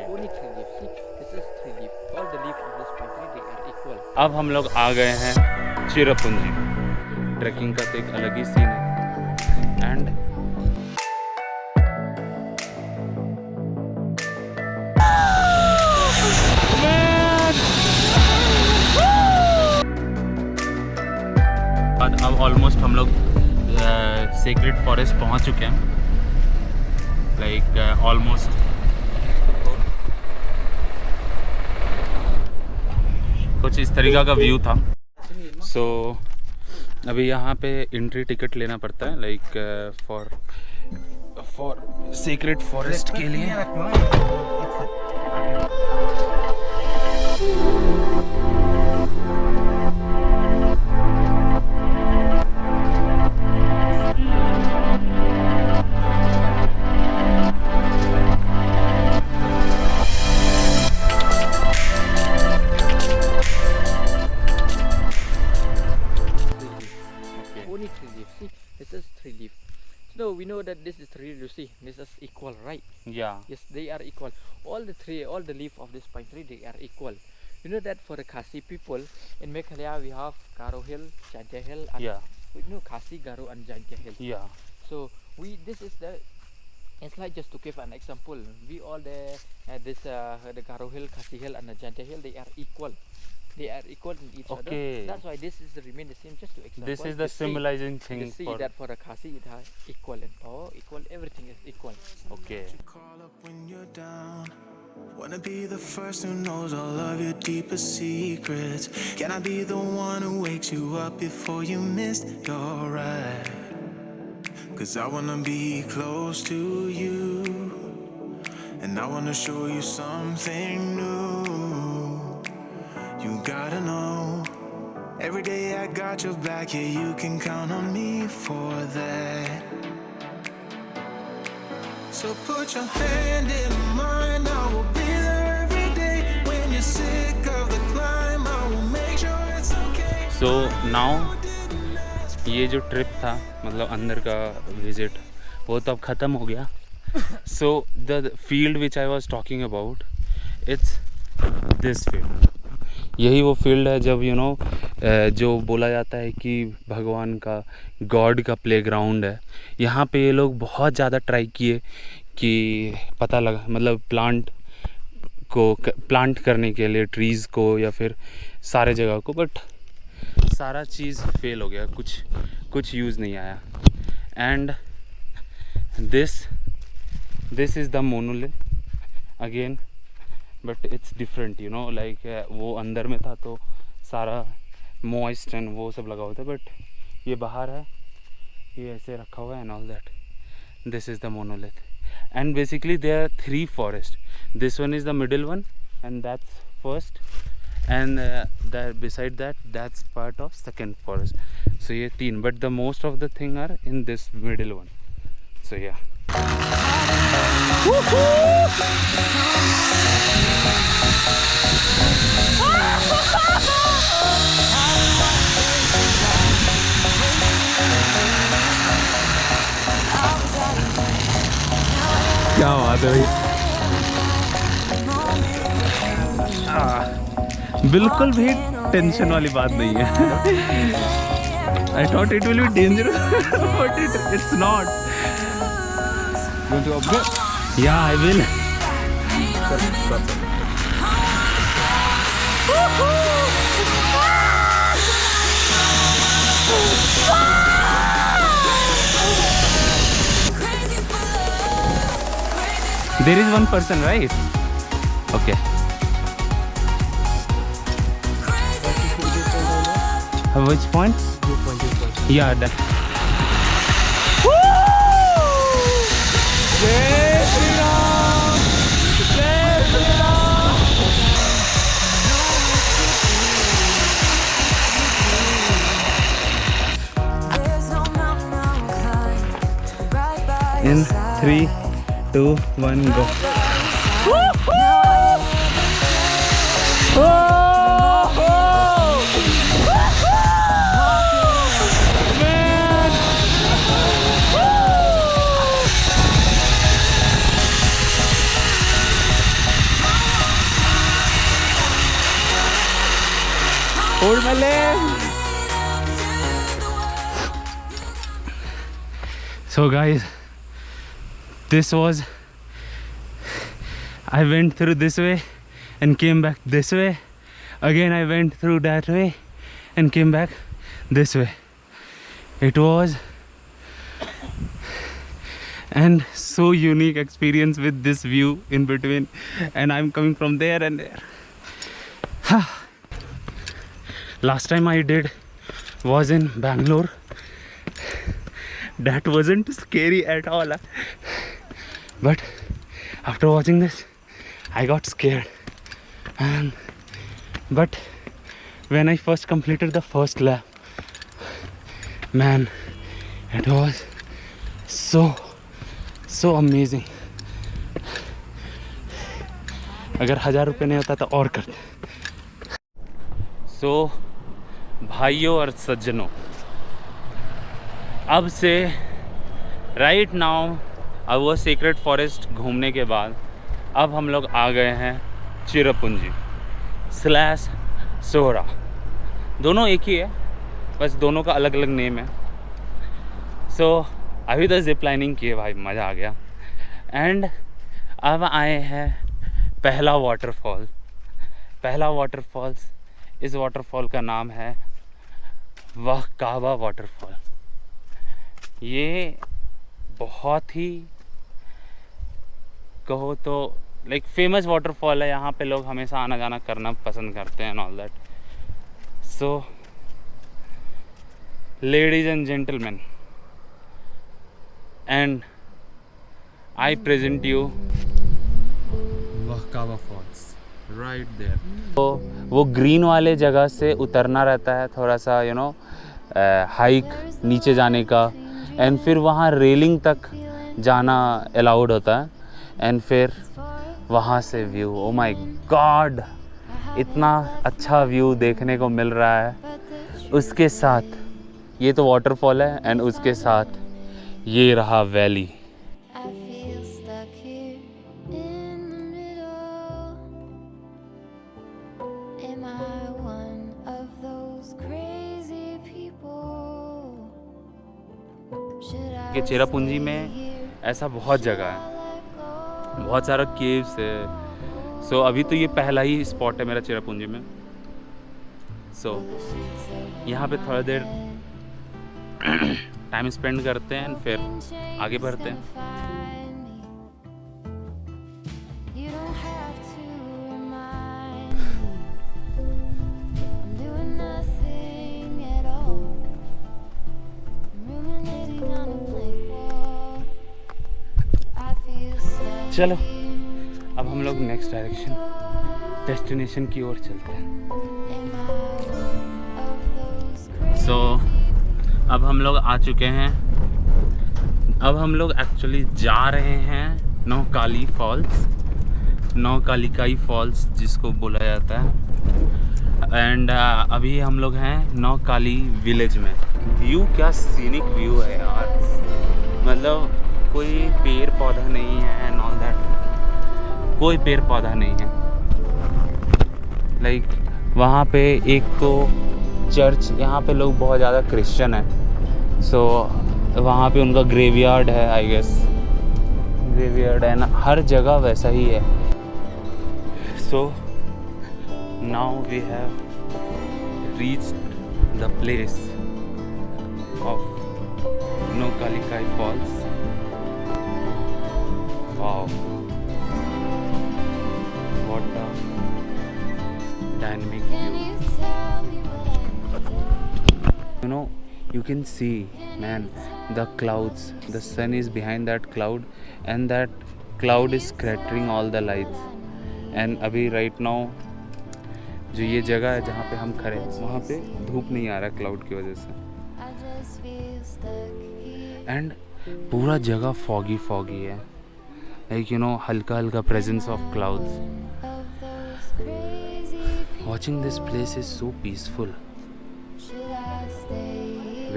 Only three leaves. See, this is three leaf. All the leaf of this pine tree they are equal. अब हम लोग आ गए हैं चिरपुंजी। Trekking का तो एक अलग ही सीन है। एंड अब ऑलमोस्ट हम लोग सेक्रेड फॉरेस्ट पहुंच चुके हैं। लाइक ऑलमोस्ट कुछ इस तरीका का व्यू था। सो अभी यहाँ पे एंट्री टिकट लेना पड़ता है, लाइक फॉर सेक्रेड फॉरेस्ट के लिए। Only three leaf. See, this is three leaf. So we know that this is three leaf. See, this is equal, right? या Yes, they are equal. All the leaf of this pine tree, they are equal. You know that for the Khasi people in Meghalaya, we have Garo Hill, Janja Hill, and या you know Khasi, Garo, and Janja Hill. या So this is the. It's like just to give an example. We all the Garo Hill, Khasi Hill, and the Janja Hill, they are equal. They are equal in each other. Okay. That's why this is remain the same. Just to example. This is the symbolising You thing see for that for the Khasi, it has equal in power, equal everything is equal. Okay. Call up when you're down. Wanna be the first who knows all of your deepest secrets. Can I be the one who wakes you up before you miss your ride? 'Cause I wanna be close to you, and I wanna show you something new. You gotta know, every day I got your back, yeah, you can count on me for that. So put your hand in mine, I will be there every day. When you're sick of the climb, I will make sure it's okay. So now ये जो trip था, मतलब अंदर का visit, वो तो अब ख़त्म हो गया। So the field which I was talking about, it's this field. यही वो फील्ड है जब जो बोला जाता है कि भगवान का, गॉड का प्लेग्राउंड है। यहाँ पे ये लोग बहुत ज़्यादा ट्राई किए कि पता लगा, मतलब प्लांट करने के लिए ट्रीज़ को या फिर सारे जगह को, बट सारा चीज़ फेल हो गया, कुछ यूज़ नहीं आया। And this is the monolith again, but it's different, like वो अंदर में था तो सारा मॉइस्ट एंड वो सब लगा हुआ था, बट ये बाहर है, ये ऐसे रखा हुआ है and all that. This is the monolith and basically there are 3 forest. This one is the middle one and that's first, and beside that's part of second forest. So ये 3, but the most of the thing are in this middle one. So yeah. क्या बात है भाई, बिल्कुल भी tension वाली बात नहीं है। I thought it will be dangerous but it's not. Going to upgrade? Yeah I will. There is 1 person, right? Okay. Which point? Yeah, that. In 3, 2, 1, go. Hold my leg. So guys, this was, I went through this way and came back this way. Again I went through that way and came back this way. It was and so unique experience with this view in between, and I'm coming from there and there. Last time I did was in Bangalore. That wasn't scary at all, but after watching this I got scared. But when I first completed the first lap, man, it was so amazing. अगर 1000 रुपये नहीं होता तो और करते. So भाइयों और सज्जनों, अब से राइट नाउ अब सीक्रेट फॉरेस्ट घूमने के बाद अब हम लोग आ गए हैं चिरापुंजी / सोहरा. दोनों एक ही है, बस दोनों का अलग अलग नेम है. सो अभी तो जिप लाइनिंग की है भाई, मज़ा आ गया. एंड अब आए हैं पहला वाटरफॉल. पहला वाटरफॉल्स, इस वाटरफॉल का नाम है वह काबा वाटरफॉल. ये बहुत ही कहो तो लाइक फेमस वाटरफॉल है. यहाँ पे लोग हमेशा आना जाना करना पसंद करते हैं, all that. So ladies and gentleman, and I present you वह काबा फॉल्स राइट देयर. तो वो ग्रीन वाले जगह से उतरना रहता है, थोड़ा सा यू नो हाइक नीचे जाने का, एंड फिर वहाँ रेलिंग तक जाना अलाउड होता है, एंड फिर वहाँ से व्यू, ओ माय गॉड, इतना अच्छा व्यू देखने को मिल रहा है. उसके साथ ये तो वाटरफॉल है, एंड उसके साथ ये रहा वैली. कि चिरापुंजी में ऐसा बहुत जगह है, बहुत सारा केव्स है. सो अभी तो ये पहला ही स्पॉट है मेरा चिरापुंजी में. सो यहाँ पे थोड़ा देर टाइम स्पेंड करते हैं, फिर आगे बढ़ते हैं. चलो अब हम लोग नेक्स्ट डायरेक्शन डेस्टिनेशन की ओर चलते हैं. सो अब हम लोग आ चुके हैं. अब हम लोग एक्चुअली जा रहे हैं नौकाली फॉल्स, नौकालिकाई फॉल्स जिसको बोला जाता है. एंड अभी हम लोग हैं नौकाली विलेज में. व्यू क्या सीनिक व्यू है यार, मतलब कोई पेड़ पौधा नहीं है एंड ऑल दैट, कोई पेड़ पौधा नहीं है. लाइक वहाँ पे एक तो चर्च, यहाँ पे लोग बहुत ज़्यादा क्रिश्चियन हैं. सो वहाँ पे उनका ग्रेवयार्ड है, आई गेस ग्रेवयार्ड है ना, हर जगह वैसा ही है. So now we have reached the place of Nohkalikai falls. Wow, what a dynamic view. You know, you can see, man, the clouds, the sun is behind that cloud, and that cloud is scattering all the lights. And अभी right now जो ये जगह है जहाँ पे हम खड़े हैं, वहाँ पे धूप नहीं आ रहा क्लाउड की वजह से, एंड पूरा जगह फॉगी फॉगी है. Like you know, हल्का हल्का presence of clouds. Watching this place is so peaceful,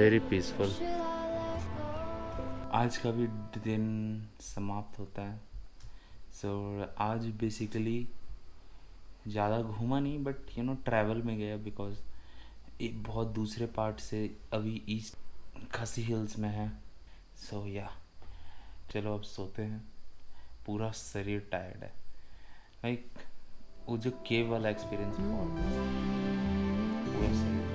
very peaceful. आज का भी दिन समाप्त होता है. So आज basically ज़्यादा घूमा नहीं, but you know travel में गया because एक बहुत दूसरे पार्ट से अभी ईस्ट खासी हिल्स में है। सो या चलो अब सोते हैं, पूरा शरीर टायर्ड है। लाइक वो जो केव वाला एक्सपीरियंस बहुत पूरा सही